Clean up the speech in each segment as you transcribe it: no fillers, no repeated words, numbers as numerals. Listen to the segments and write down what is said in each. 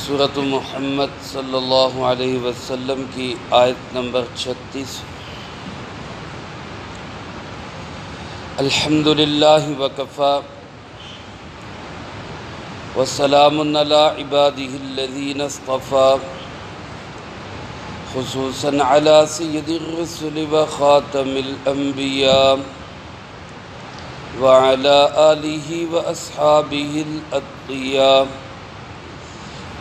سورۃ محمد صلی اللہ علیہ وسلم کی آیت نمبر 36۔ الحمدللہ وکفی وسلام علی عبادہ الذین اصطفی خصوصاً علی سید الرسل وخاتم الانبیاء وعلی آلہ واصحابہ الاتقیاء۔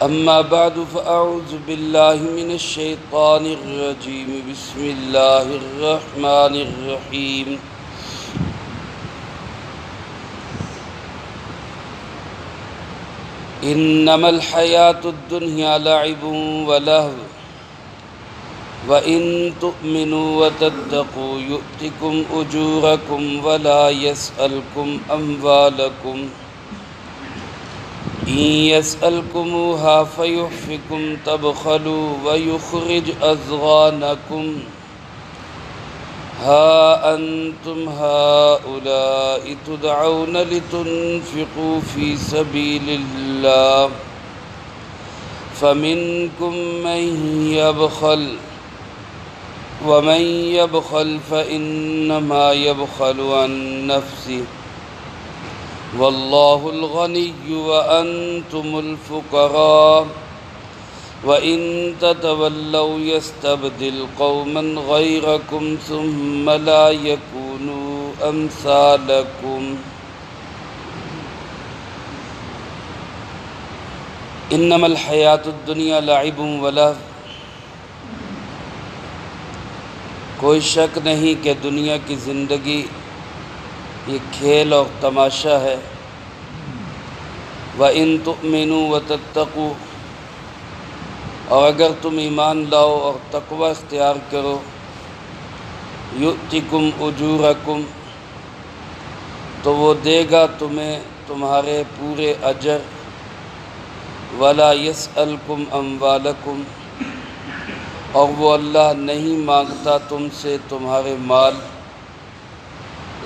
اما بعد فاعوذ باللہ من الشیطان الرجیم بسم اللہ الرحمن الرحیم۔ انما الحیاة الدنیا لعب ولہو وَإِن تُؤْمِنُوا وَتَتَّقُوا يُؤْتِكُمْ أُجُورَكُمْ وَلَا يَسْأَلْكُمْ أَمْوَالَكُمْ إِن يَسْأَلْكُمُوهَا فَيُحْفِكُمْ تَبْخَلُوا وَيُخْرِجْ أَضْغَانَكُمْ هَا أَنْتُمْ هَؤُلَاءِ تُدْعَوْنَ لِتُنْفِقُوا فِي سَبِيلِ اللَّهِ فَمِنْكُمْ مَنْ يَبْخَلُ وَمَنْ يَبْخَلْ فَإِنَّمَا يَبْخَلُ عَنْ نَفْسِهِ وَاللَّهُ الْغَنِيُّ وَأَنْتُمُ الْفُقَرَاءُ وَإِن تَتَوَلَّوْا يَسْتَبْدِلْ قَوْمًا غَيْرَكُمْ ثُمَّ لَا يَكُونُوا أَمْثَالَكُمْ۔ انما الحیات الدنیا لعب ولہو، کوئی شک نہیں کہ دنیا کی زندگی یہ کھیل اور تماشا ہے۔ وَإِن تُؤْمِنُوا وَتَتَّقُوا، اور اگر تم ایمان لاؤ اور تقوی اختیار کرو، یؤتکم اجورکم، تو وہ دے گا تمہیں تمہارے پورے اجر، وَلَا يَسْأَلْكُمْ أَمْوَالَكُمْ، اور وہ اللہ نہیں مانگتا تم سے تمہارے مال۔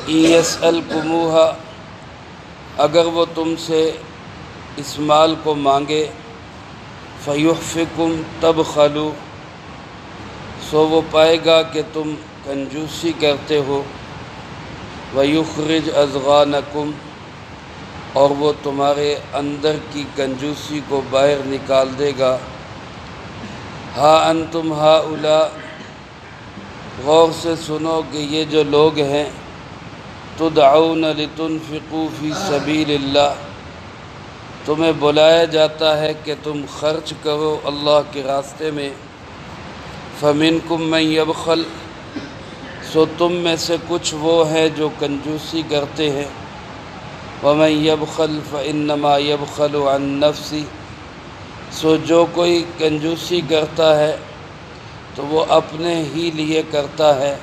إِن يَسْأَلْكُمُوهَا، اگر وہ تم سے اس مال کو مانگے، فَيُحْفِكُمْ تَبْخَلُوا، سو وہ پائے گا کہ تم کنجوسی کرتے ہو، وَيُخْرِجْ أَضْغَانَكُمْ، اور وہ تمہارے اندر کی کنجوسی کو باہر نکال دے گا۔ ہا انتم ہؤلاء، غور سے سنو کہ یہ جو لوگ ہیں، تدعون لتنفقوا فی سبیل اللہ، تمہیں بلایا جاتا ہے کہ تم خرچ کرو اللہ کے راستے میں۔ فمنکم من یبخل، سو تم میں سے کچھ وہ ہیں جو کنجوسی کرتے ہیں۔ وَمَن يَبْخَلْ فَإِنَّمَا يَبْخَلُ عَن نَّفْسِهِ، سو جو کوئی کنجوسی کرتا ہے تو وہ اپنے ہی لیے کرتا ہے۔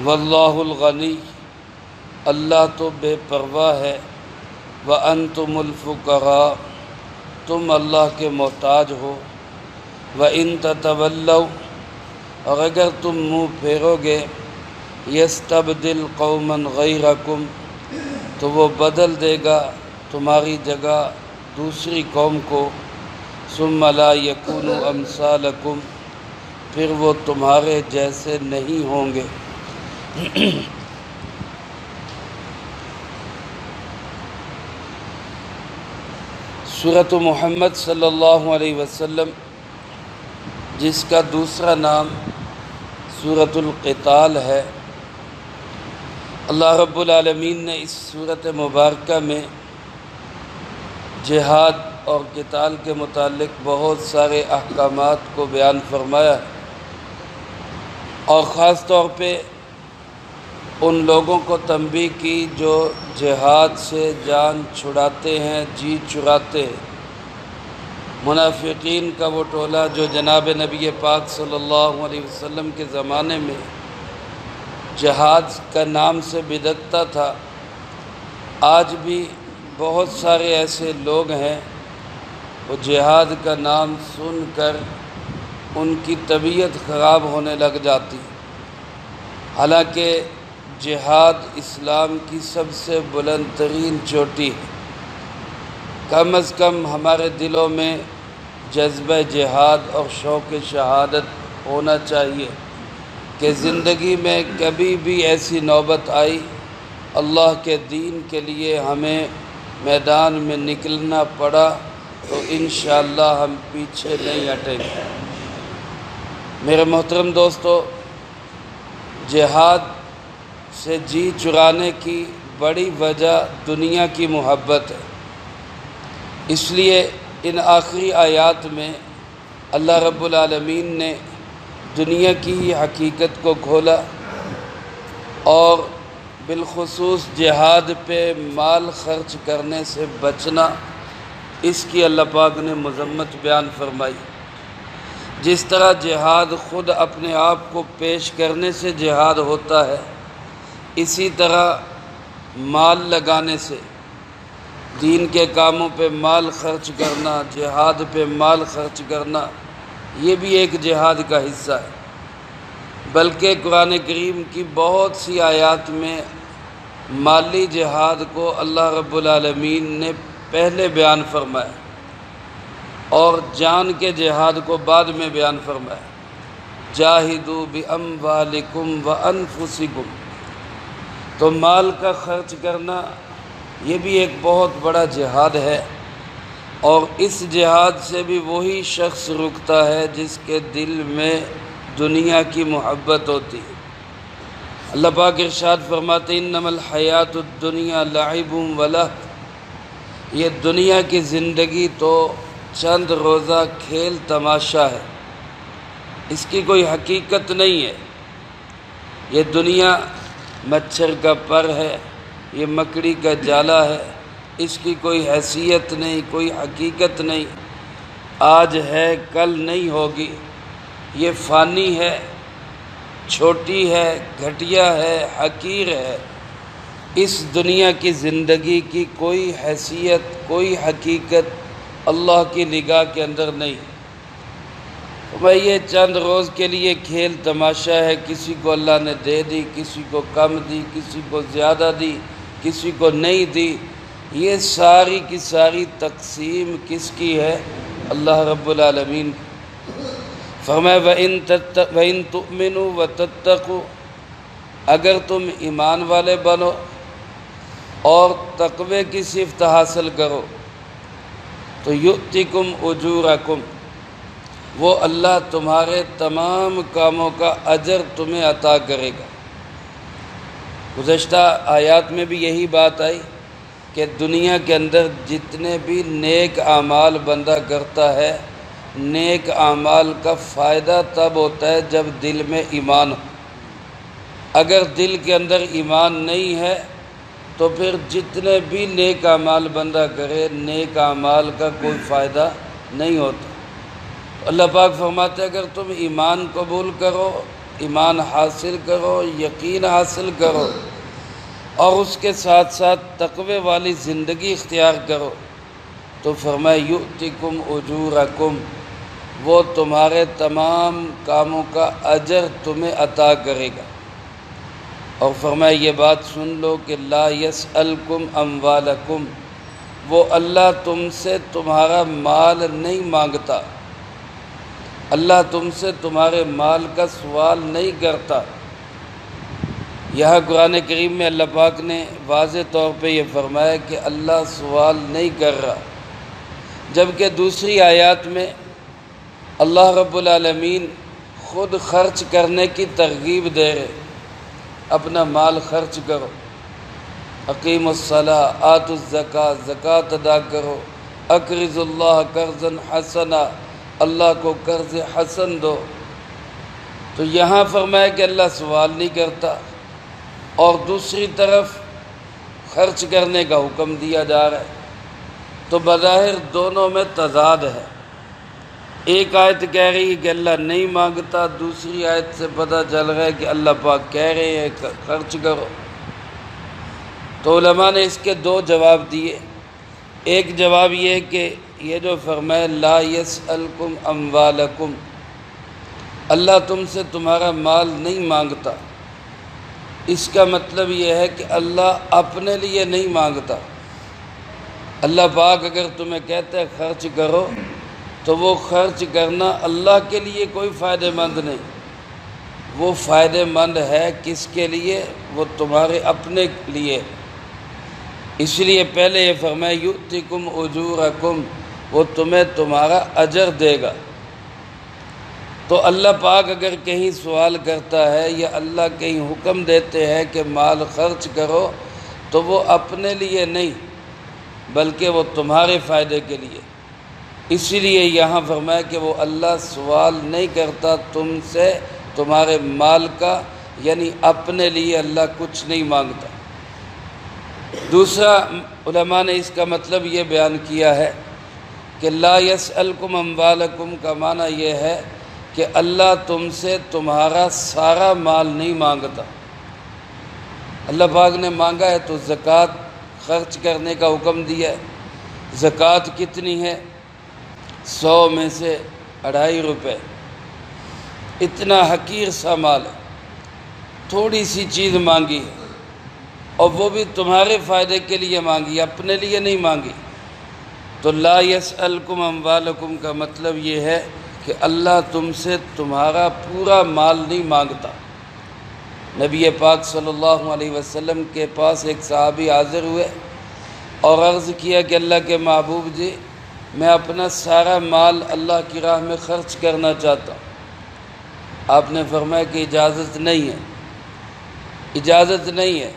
وَاللَّهُ الْغَنِيُّ، اللہ تو بے پرواہ ہے۔ وَأَنْتُمُ الْفُقَرَاءُ، تم اللہ کے محتاج ہو۔ وَإِن تَتَوَلَّوْا، اور اگر تم منہ پھیرو گے، يَسْتَبْدِلْ قَوْمًا غَيْرَكُمْ، تو وہ بدل دے گا تمہاری جگہ دوسری قوم کو۔ ثُمَّ لَا يَكُونُوا أَمْثَالَكُمْ، پھر وہ تمہارے جیسے نہیں ہوں گے۔ سورۃ محمد صلی اللہ علیہ وسلم، جس کا دوسرا نام سورۃ القتال ہے، اللہ رب العالمین نے اس سورۃ مبارکہ میں جہاد اور قتال کے متعلق بہت سارے احکامات کو بیان فرمایا، اور خاص طور پہ ان لوگوں کو تنبیہ کی جو جہاد سے جان چھڑاتے ہیں، جی چراتے ہیں۔ منافقین کا وہ ٹولہ جو جناب نبی پاک صلی اللہ علیہ وسلم کے زمانے میں جہاد کا نام سے بدعتہ تھا، آج بھی بہت سارے ایسے لوگ ہیں وہ جہاد کا نام سن کر ان کی طبیعت خراب ہونے لگ جاتی، حالانکہ جہاد اسلام کی سب سے بلند ترین چوٹی ہے۔ کم از کم ہمارے دلوں میں جذبہ جہاد اور شوق شہادت ہونا چاہیے کہ زندگی میں کبھی بھی ایسی نوبت آئی اللہ کے دین کے لیے ہمیں میدان میں نکلنا پڑا تو انشاءاللہ ہم پیچھے نہیں ہٹیں گے۔ میرے محترم دوستو، جہاد سے جی چرانے کی بڑی وجہ دنیا کی محبت ہے۔ اس لیے ان آخری آیات میں اللہ رب العالمین نے دنیا کی حقیقت کو کھولا اور بالخصوص جہاد پہ مال خرچ کرنے سے بچنا، اس کی اللہ پاک نے مذمت بیان فرمائی۔ جس طرح جہاد خود اپنے آپ کو پیش کرنے سے جہاد ہوتا ہے، اسی طرح مال لگانے سے، دین کے کاموں پہ مال خرچ کرنا، جہاد پہ مال خرچ کرنا، یہ بھی ایک جہاد کا حصہ ہے۔ بلکہ قرآن کریم کی بہت سی آیات میں مالی جہاد کو اللہ رب العالمین نے پہلے بیان فرمایا اور جان کے جہاد کو بعد میں بیان فرمایا۔ جاہدوا باموالکم وانفسکم، تو مال کا خرچ کرنا یہ بھی ایک بہت بڑا جہاد ہے، اور اس جہاد سے بھی وہی شخص رکتا ہے جس کے دل میں دنیا کی محبت ہوتی ہے۔ اللہ پاک ارشاد فرماتے ہیں انما الحیات الدنیا لعب ولہو، یہ دنیا کی زندگی تو چند روزہ کھیل تماشا ہے، اس کی کوئی حقیقت نہیں ہے۔ یہ دنیا مچھر کا پر ہے، یہ مکڑی کا جالا ہے، اس کی کوئی حیثیت نہیں، کوئی حقیقت نہیں، آج ہے کل نہیں ہوگی، یہ فانی ہے، چھوٹی ہے، گھٹیا ہے، حقیر ہے۔ اس دنیا کی زندگی کی کوئی حیثیت، کوئی حقیقت اللہ کی نگاہ کے اندر نہیں۔ میں یہ چند روز کے لیے کھیل تماشا ہے، کسی کو اللہ نے دے دی، کسی کو کم دی، کسی کو زیادہ دی، کسی کو نہیں دی، یہ ساری کی ساری تقسیم کس کی ہے؟ اللہ رب العالمین کی۔ فرمایا وَإِن تُؤْمِنُوا وَتَتَّقُوا، اگر تم ایمان والے بنو اور تقوی کی صفت حاصل کرو تو یؤتکم اجورکم، وہ اللہ تمہارے تمام کاموں کا اجر تمہیں عطا کرے گا۔ گزشتہ آیات میں بھی یہی بات آئی کہ دنیا کے اندر جتنے بھی نیک اعمال بندہ کرتا ہے، نیک اعمال کا فائدہ تب ہوتا ہے جب دل میں ایمان ہو۔ اگر دل کے اندر ایمان نہیں ہے تو پھر جتنے بھی نیک اعمال بندہ کرے، نیک اعمال کا کوئی فائدہ نہیں ہوتا۔ اللہ پاک فرماتے ہیں اگر تم ایمان قبول کرو، ایمان حاصل کرو، یقین حاصل کرو، اور اس کے ساتھ ساتھ تقوی والی زندگی اختیار کرو، تو فرمایا یؤتکم اجورکم، وہ تمہارے تمام کاموں کا اجر تمہیں عطا کرے گا۔ اور فرمایا یہ بات سن لو کہ لا یسألکم اموالکم، وہ اللہ تم سے تمہارا مال نہیں مانگتا، اللہ تم سے تمہارے مال کا سوال نہیں کرتا۔ یہاں قرآن کریم میں اللہ پاک نے واضح طور پہ یہ فرمایا کہ اللہ سوال نہیں کر رہا، جبکہ دوسری آیات میں اللہ رب العالمین خود خرچ کرنے کی ترغیب دے رہے، اپنا مال خرچ کرو، اقیموا الصلاۃ آتوا الزکاۃ، زکوٰۃ ادا کرو، اقرضوا اللہ قرضا حسنا، اللہ کو قرض حسن دو۔ تو یہاں فرمایا کہ اللہ سوال نہیں کرتا، اور دوسری طرف خرچ کرنے کا حکم دیا جا رہا ہے، تو بظاہر دونوں میں تضاد ہے۔ ایک آیت کہہ رہی ہے کہ اللہ نہیں مانگتا، دوسری آیت سے پتہ چل رہا ہے کہ اللہ پاک کہہ رہے ہیں خرچ کرو۔ تو علماء نے اس کے دو جواب دیے۔ ایک جواب یہ کہ یہ جو فرمایا لا یسألکم اموالکم، اللہ تم سے تمہارا مال نہیں مانگتا، اس کا مطلب یہ ہے کہ اللہ اپنے لیے نہیں مانگتا۔ اللہ پاک اگر تمہیں کہتا ہے خرچ کرو تو وہ خرچ کرنا اللہ کے لیے کوئی فائدہ مند نہیں، وہ فائدہ مند ہے کس کے لیے؟ وہ تمہارے اپنے لیے۔ اس لیے پہلے یہ فرمایا یؤتکم اجورکم، وہ تمہیں تمہارا اجر دے گا۔ تو اللہ پاک اگر کہیں سوال کرتا ہے یا اللہ کہیں حکم دیتے ہیں کہ مال خرچ کرو تو وہ اپنے لیے نہیں بلکہ وہ تمہارے فائدے کے لیے۔ اسی لیے یہاں فرمایا کہ وہ اللہ سوال نہیں کرتا تم سے تمہارے مال کا، یعنی اپنے لیے اللہ کچھ نہیں مانگتا۔ دوسرا علماء نے اس کا مطلب یہ بیان کیا ہے کہ لا یسألکم اموالکم کا معنی یہ ہے کہ اللہ تم سے تمہارا سارا مال نہیں مانگتا۔ اللہ پاک نے مانگا ہے تو زکوٰۃ خرچ کرنے کا حکم دیا ہے۔ زکوٰۃ کتنی ہے؟ 100 میں سے 2.5 روپے، اتنا حقیر سا مال ہے، تھوڑی سی چیز مانگی ہے اور وہ بھی تمہارے فائدے کے لیے مانگی، اپنے لیے نہیں مانگی۔ تو لا یسألکم اموالکم کا مطلب یہ ہے کہ اللہ تم سے تمہارا پورا مال نہیں مانگتا۔ نبی پاک صلی اللہ علیہ وسلم کے پاس ایک صحابی حاضر ہوئے اور عرض کیا کہ اللہ کے محبوب جی، میں اپنا سارا مال اللہ کی راہ میں خرچ کرنا چاہتا ہوں۔ آپ نے فرمایا کہ اجازت نہیں ہے، اجازت نہیں ہے،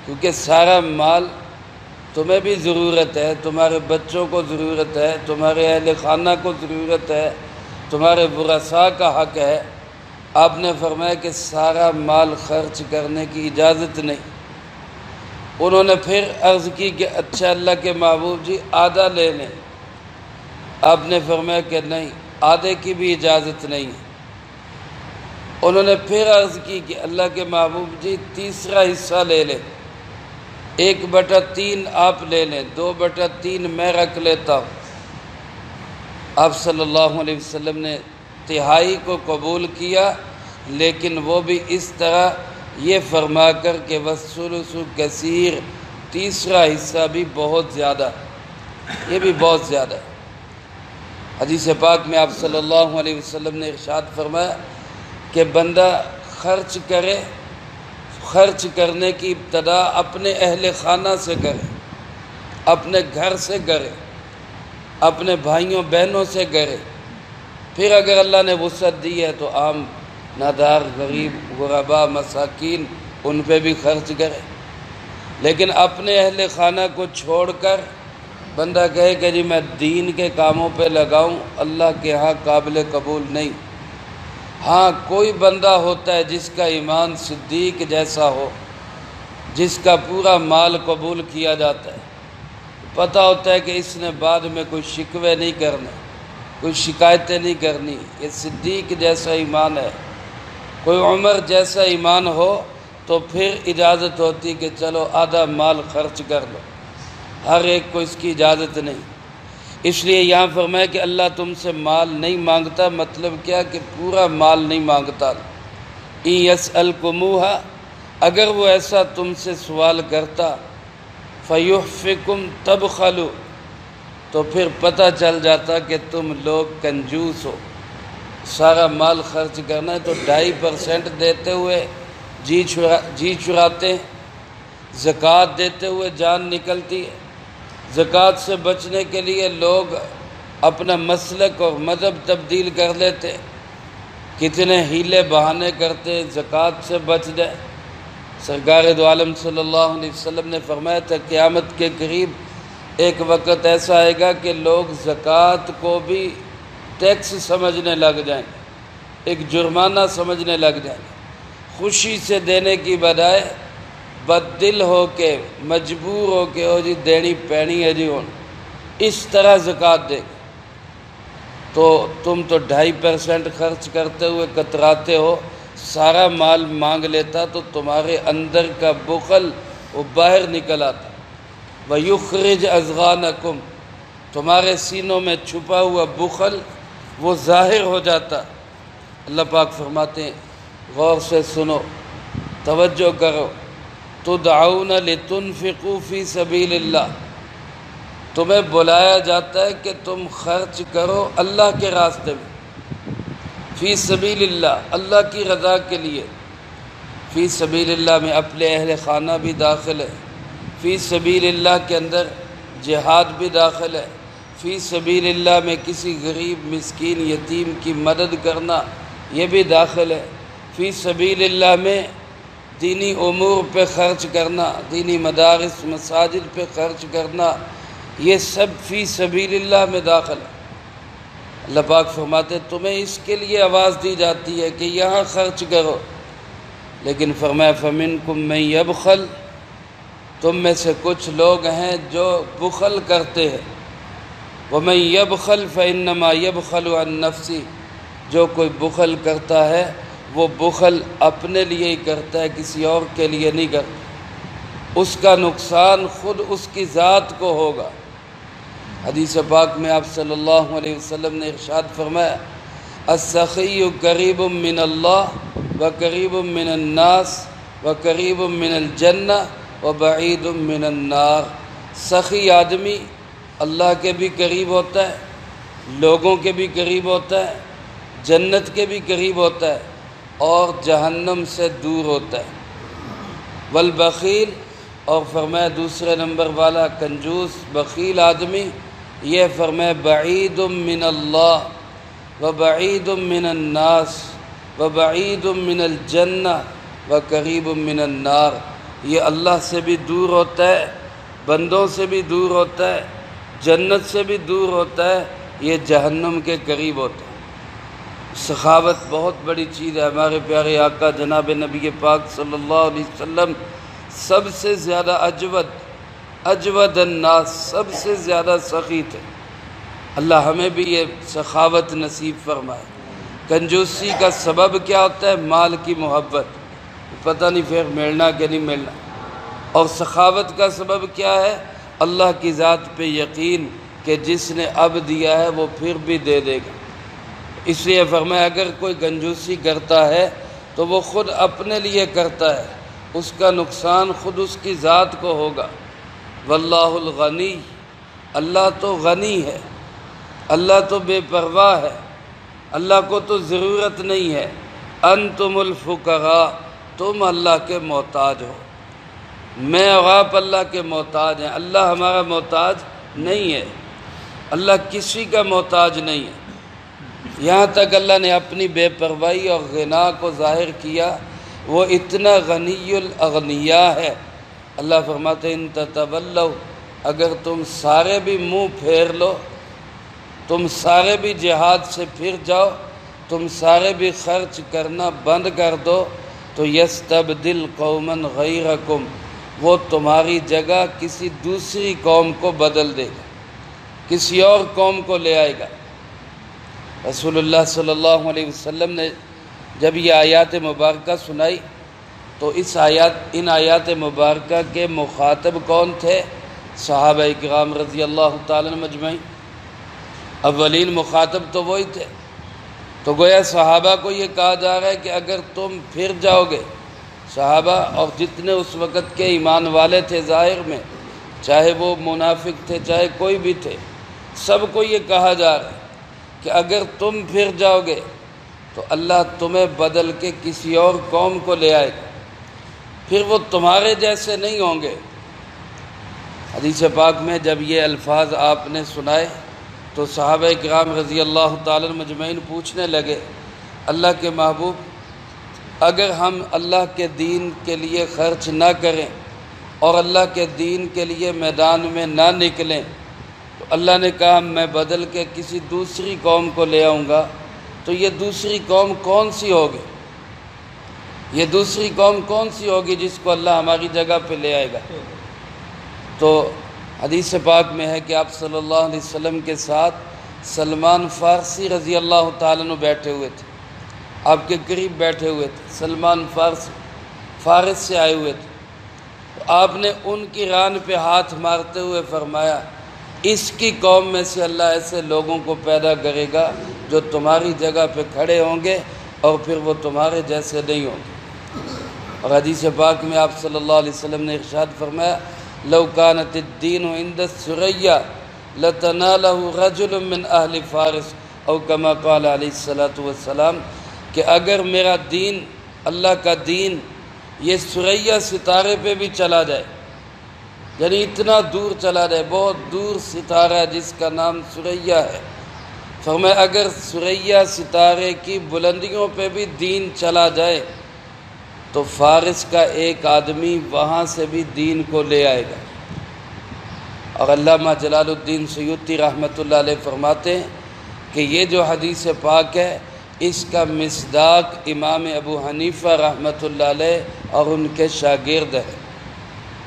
کیونکہ سارا مال تمہیں بھی ضرورت ہے، تمہارے بچوں کو ضرورت ہے، تمہارے اہل خانہ کو ضرورت ہے، تمہارے ورثاء کا حق ہے۔ آپ نے فرمایا کہ سارا مال خرچ کرنے کی اجازت نہیں۔ انہوں نے پھر عرض کی کہ اچھا اللہ کے محبوب جی آدھا لے لیں۔ آپ نے فرمایا کہ نہیں، آدھے کی بھی اجازت نہیں ہے۔ انہوں نے پھر عرض کی کہ اللہ کے محبوب جی تیسرا حصہ لے لیں، 1/3 آپ لے لیں، 2/3 میں رکھ لیتا ہوں۔ آپ صلی اللہ علیہ وسلم نے تہائی کو قبول کیا، لیکن وہ بھی اس طرح یہ فرما کر کہ والثلث کثیر، تیسرا حصہ بھی بہت زیادہ، یہ بھی بہت زیادہ ہے۔ حدیث پاک میں آپ صلی اللہ علیہ وسلم نے ارشاد فرمایا کہ بندہ خرچ کرے، خرچ کرنے کی ابتدا اپنے اہل خانہ سے کرے، اپنے گھر سے کرے، اپنے بھائیوں بہنوں سے کرے، پھر اگر اللہ نے وسعت دی ہے تو عام نادار، غریب، غربا، مساکین ان پہ بھی خرچ کرے۔ لیکن اپنے اہل خانہ کو چھوڑ کر بندہ کہے کہ جی میں دین کے کاموں پہ لگاؤں، اللہ کے ہاں قابل قبول نہیں۔ ہاں کوئی بندہ ہوتا ہے جس کا ایمان صدیق جیسا ہو، جس کا پورا مال قبول کیا جاتا ہے، پتہ ہوتا ہے کہ اس نے بعد میں کوئی شکوے نہیں کرنے، کوئی شکایتیں نہیں کرنی، یہ صدیق جیسا ایمان ہے۔ کوئی عمر جیسا ایمان ہو تو پھر اجازت ہوتی کہ چلو آدھا مال خرچ کر لو، ہر ایک کو اس کی اجازت نہیں۔ اس لیے یہاں فرمایا کہ اللہ تم سے مال نہیں مانگتا، مطلب کیا کہ پورا مال نہیں مانگتا۔ ان یسألکموہا، اگر وہ ایسا تم سے سوال کرتا، فیحفکم تبخلوا، تو پھر پتہ چل جاتا کہ تم لوگ کنجوس ہو۔ سارا مال خرچ کرنا ہے تو 2.5% دیتے ہوئے جی چراتے ہیں، زکوٰۃ دیتے ہوئے جان نکلتی ہے۔ زکوٰۃ سے بچنے کے لیے لوگ اپنا مسلک اور مذہب تبدیل کر لیتے، کتنے ہیلے بہانے کرتے زکوٰۃ سے بچ جائے۔ سرکار دو عالم صلی اللہ علیہ وسلم نے فرمایا تھا قیامت کے قریب ایک وقت ایسا آئے گا کہ لوگ زکوٰۃ کو بھی ٹیکس سمجھنے لگ جائیں گے، ایک جرمانہ سمجھنے لگ جائیں گے، خوشی سے دینے کی بجائے بددل ہو کے، مجبور ہو کے ہو جی دینی پینی ہے جی ہوں، اس طرح زکوٰۃ دے۔ تو تم تو 2.5% خرچ کرتے ہوئے کتراتے ہو، سارا مال مانگ لیتا تو تمہارے اندر کا بخل وہ باہر نکل آتا۔ وَيُخْرِجْ أَضْغَانَكُمْ، تمہارے سینوں میں چھپا ہوا بخل وہ ظاہر ہو جاتا۔ اللہ پاک فرماتے ہیں، غور سے سنو، توجہ کرو، تدعون لتنفقوا فی سبیل اللہ، تمہیں بلایا جاتا ہے کہ تم خرچ کرو اللہ کے راستے میں، فی سبیل اللہ، اللہ کی رضا کے لیے۔ فی سبیل اللہ میں اپنے اہل خانہ بھی داخل ہے، فی سبیل اللہ کے اندر جہاد بھی داخل ہے، فی سبیل اللہ میں کسی غریب مسکین یتیم کی مدد کرنا یہ بھی داخل ہے، فی سبیل اللہ میں دینی امور پہ خرچ کرنا، دینی مدارس مساجد پہ خرچ کرنا، یہ سب فی سبیل اللہ میں داخل ہے۔ اللہ پاک فرماتے ہیں تمہیں اس کے لیے آواز دی جاتی ہے کہ یہاں خرچ کرو، لیکن فرمایا فَمِنْكُمْ مَنْ يَبْخَلْ، تم میں سے کچھ لوگ ہیں جو بخل کرتے ہیں۔ وَمَنْ يَبْخَلْ فَإِنَّمَا يَبْخَلُ عَنْ نَفْسِهِ، جو کوئی بخل کرتا ہے وہ بخل اپنے لیے ہی کرتا ہے، کسی اور کے لیے نہیں کرتا، اس کا نقصان خود اس کی ذات کو ہوگا۔ حدیث پاک میں آپ صلی اللہ علیہ وسلم نے ارشاد فرمایا السخی قریب من اللہ وقریب من الناس وقریب من الجنہ وبعید من النار۔ سخی آدمی اللہ کے بھی قریب ہوتا ہے، لوگوں کے بھی قریب ہوتا ہے، جنت کے بھی قریب ہوتا ہے، اور جہنم سے دور ہوتا ہے۔ والبخیل، اور فرمایا دوسرے نمبر والا کنجوس بخیل آدمی، یہ فرمایا بعید من اللہ وبعید من الناس وبعید من الجنہ وقریب من النار، یہ اللہ سے بھی دور ہوتا ہے، بندوں سے بھی دور ہوتا ہے، جنت سے بھی دور ہوتا ہے، یہ جہنم کے قریب ہوتا ہے۔ سخاوت بہت بڑی چیز ہے۔ ہمارے پیارے آقا جناب نبی پاک صلی اللہ علیہ وسلم سب سے زیادہ اجود الناس، سب سے زیادہ سخی تھے۔ اللہ ہمیں بھی یہ سخاوت نصیب فرمائے۔ کنجوسی کا سبب کیا ہوتا ہے؟ مال کی محبت، پتہ نہیں پھر ملنا کہ نہیں ملنا۔ اور سخاوت کا سبب کیا ہے؟ اللہ کی ذات پہ یقین کہ جس نے اب دیا ہے وہ پھر بھی دے دے گا۔ اس لیے فرمایا اگر کوئی کنجوسی کرتا ہے تو وہ خود اپنے لیے کرتا ہے، اس کا نقصان خود اس کی ذات کو ہوگا۔ واللہ الغنی، اللہ تو غنی ہے، اللہ تو بے پرواہ ہے، اللہ کو تو ضرورت نہیں ہے۔ انتم الفقراء، تم اللہ کے محتاج ہو، میں اور آپ اللہ کے محتاج ہیں، اللہ ہمارا محتاج نہیں ہے، اللہ کسی کا محتاج نہیں ہے۔ یہاں تک اللہ نے اپنی بے پرواہی اور غنا کو ظاہر کیا، وہ اتنا غنی الاغنیاء ہے۔ اللہ فرماتے ہیں ان تتولوا، اگر تم سارے بھی منہ پھیر لو، تم سارے بھی جہاد سے پھر جاؤ، تم سارے بھی خرچ کرنا بند کر دو، تو یستبدل قوما غیرکم، وہ تمہاری جگہ کسی دوسری قوم کو بدل دے گا، کسی اور قوم کو لے آئے گا۔ رسول اللہ صلی اللہ علیہ وسلم نے جب یہ آیات مبارکہ سنائی تو ان آیات مبارکہ کے مخاطب کون تھے؟ صحابہ اکرام رضی اللہ تعالیٰ مجمعین، اولین مخاطب تو وہی تھے۔ تو گویا صحابہ کو یہ کہا جا رہا ہے کہ اگر تم پھر جاؤ گے، صحابہ اور جتنے اس وقت کے ایمان والے تھے ظاہر میں، چاہے وہ منافق تھے چاہے کوئی بھی تھے، سب کو یہ کہا جا رہا ہے کہ اگر تم پھر جاؤ گے تو اللہ تمہیں بدل کے کسی اور قوم کو لے آئے گا، پھر وہ تمہارے جیسے نہیں ہوں گے۔ حدیث پاک میں جب یہ الفاظ آپ نے سنائے تو صحابہ کرام رضی اللہ تعالیٰ مجمعین پوچھنے لگے اللہ کے محبوب، اگر ہم اللہ کے دین کے لیے خرچ نہ کریں اور اللہ کے دین کے لیے میدان میں نہ نکلیں تو اللہ نے کہا میں بدل کے کسی دوسری قوم کو لے آؤں گا، تو یہ دوسری قوم کون سی ہوگی؟ یہ دوسری قوم کون سی ہوگی جس کو اللہ ہماری جگہ پہ لے آئے گا؟ تو حدیث پاک میں ہے کہ آپ صلی اللہ علیہ وسلم کے ساتھ سلمان فارسی رضی اللہ تعالیٰ عنہ بیٹھے ہوئے تھے، آپ کے قریب بیٹھے ہوئے تھے، سلمان فارس سے آئے ہوئے تھے۔ تو آپ نے ان کی ران پہ ہاتھ مارتے ہوئے فرمایا اس کی قوم میں سے اللہ ایسے لوگوں کو پیدا کرے گا جو تمہاری جگہ پہ کھڑے ہوں گے اور پھر وہ تمہارے جیسے نہیں ہوں گے۔ اور حدیث پاک میں آپ صلی اللہ علیہ وسلم نے ارشاد فرمایا لو کانت الدین عند الثریہ لَتَنَالَهُ رَجُلٌ مِّنْ أَهْلِ فارس او کما قال علیہ الصلوۃ والسلام کہ اگر میرا دین، اللہ کا دین، یہ ثریا ستارے پہ بھی چلا جائے، یعنی اتنا دور چلا جائے، بہت دور ستارہ ہے جس کا نام ثریا ہے، فرمایا اگر ثریا ستارے کی بلندیوں پہ بھی دین چلا جائے تو فارس کا ایک آدمی وہاں سے بھی دین کو لے آئے گا۔ اور علامہ جلال الدین سیوطی رحمۃ اللہ علیہ فرماتے ہیں کہ یہ جو حدیث پاک ہے اس کا مصداق امام ابو حنیفہ رحمۃ اللہ علیہ اور ان کے شاگرد ہے۔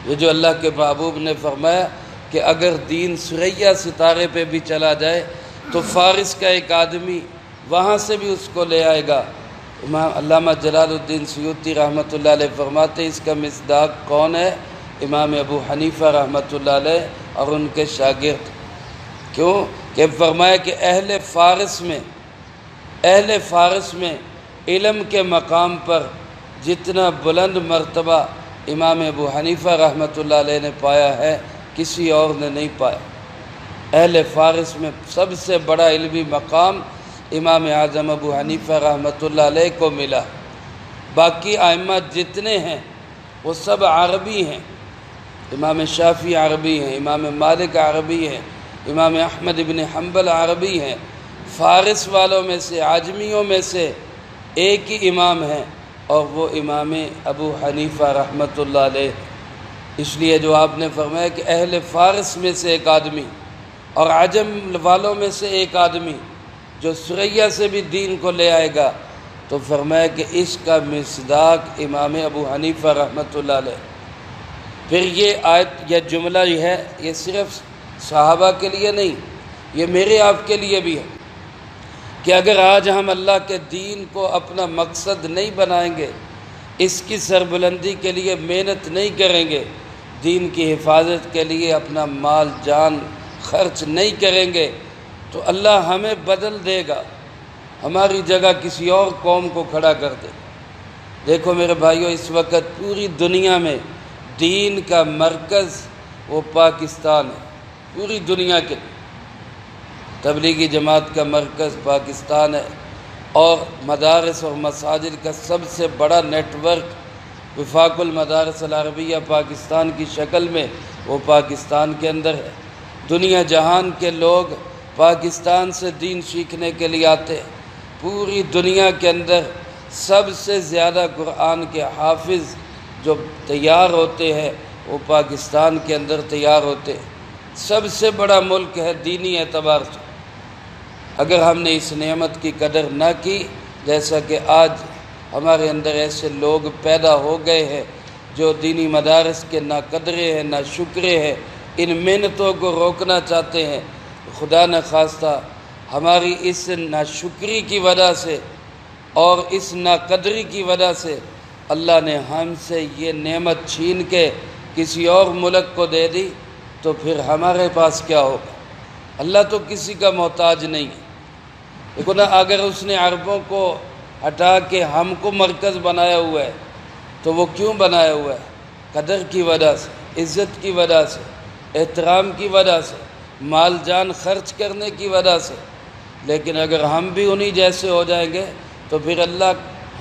یہ جو اللہ کے محبوب نے فرمایا کہ اگر دین ثریا ستارے پہ بھی چلا جائے تو فارس کا ایک آدمی وہاں سے بھی اس کو لے آئے گا، امام علامہ جلال الدین سیوطی رحمۃ اللہ علیہ فرماتے ہیں اس کا مصداق کون ہے؟ امام ابو حنیفہ رحمۃ اللہ علیہ اور ان کے شاگرد۔ کیوں کہ فرمایا کہ اہل فارس میں علم کے مقام پر جتنا بلند مرتبہ امام ابو حنیفہ رحمۃ اللہ علیہ نے پایا ہے کسی اور نے نہیں پایا۔ اہل فارس میں سب سے بڑا علمی مقام امام اعظم ابو حنیفہ رحمۃ اللہ علیہ کو ملا۔ باقی ائمہ جتنے ہیں وہ سب عربی ہیں، امام شافعی عربی ہیں، امام مالک عربی ہیں، امام احمد بن حنبل عربی ہیں، فارس والوں میں سے، عجمیوں میں سے ایک ہی امام ہیں اور وہ امام ابو حنیفہ رحمۃ اللہ علیہ۔ اس لیے جو آپ نے فرمایا کہ اہل فارس میں سے ایک آدمی اور عجم والوں میں سے ایک آدمی جو ثریا سے بھی دین کو لے آئے گا، تو فرمایا کہ اس کا مصداق امام ابو حنیفہ رحمۃ اللہ علیہ۔ پھر یہ آیت، یہ جملہ ہے، یہ صرف صحابہ کے لیے نہیں، یہ میرے آپ کے لیے بھی ہے کہ اگر آج ہم اللہ کے دین کو اپنا مقصد نہیں بنائیں گے، اس کی سربلندی کے لیے محنت نہیں کریں گے، دین کی حفاظت کے لیے اپنا مال جان خرچ نہیں کریں گے، تو اللہ ہمیں بدل دے گا، ہماری جگہ کسی اور قوم کو کھڑا کر دے۔ دیکھو میرے بھائیو، اس وقت پوری دنیا میں دین کا مرکز وہ پاکستان ہے، پوری دنیا کے تبلیغی جماعت کا مرکز پاکستان ہے، اور مدارس اور مساجد کا سب سے بڑا نیٹ ورک وفاق المدارس العربیہ پاکستان کی شکل میں وہ پاکستان کے اندر ہے۔ دنیا جہان کے لوگ پاکستان سے دین سیکھنے کے لیے آتے ہیں۔ پوری دنیا کے اندر سب سے زیادہ قرآن کے حافظ جو تیار ہوتے ہیں وہ پاکستان کے اندر تیار ہوتے ہیں۔ سب سے بڑا ملک ہے دینی اعتبار سے۔ اگر ہم نے اس نعمت کی قدر نہ کی، جیسا کہ آج ہمارے اندر ایسے لوگ پیدا ہو گئے ہیں جو دینی مدارس کے نہ قدرے ہیں نہ شکرے ہیں، ان محنتوں کو روکنا چاہتے ہیں، خدا نخواستہ ہماری اس ناشکری کی وجہ سے اور اس ناقدری کی وجہ سے اللہ نے ہم سے یہ نعمت چھین کے کسی اور ملک کو دے دی، تو پھر ہمارے پاس کیا ہوگا؟ اللہ تو کسی کا محتاج نہیں ہے۔ دیکھو نا، اگر اس نے عربوں کو ہٹا کے ہم کو مرکز بنایا ہوا ہے تو وہ کیوں بنایا ہوا ہے؟ قدر کی وجہ سے، عزت کی وجہ سے، احترام کی وجہ سے، مال جان خرچ کرنے کی وجہ سے۔ لیکن اگر ہم بھی انہی جیسے ہو جائیں گے تو پھر اللہ،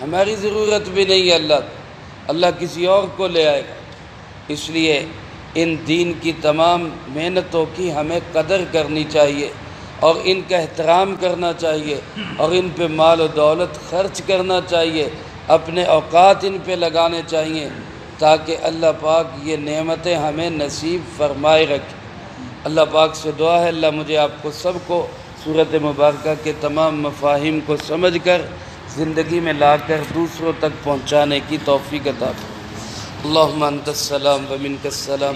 ہماری ضرورت بھی نہیں ہے اللہ کسی اور کو لے آئے گا۔ اس لیے ان دین کی تمام محنتوں کی ہمیں قدر کرنی چاہیے اور ان کا احترام کرنا چاہیے اور ان پہ مال و دولت خرچ کرنا چاہیے، اپنے اوقات ان پہ لگانے چاہیے تاکہ اللہ پاک یہ نعمتیں ہمیں نصیب فرمائے رکھے۔ اللہ پاک سے دعا ہے اللہ مجھے آپ کو سب کو سورۃ مبارکہ کے تمام مفاہیم کو سمجھ کر زندگی میں لا کر دوسروں تک پہنچانے کی توفیق عطا فرمائے۔ اللہم انت السلام و منک السلام۔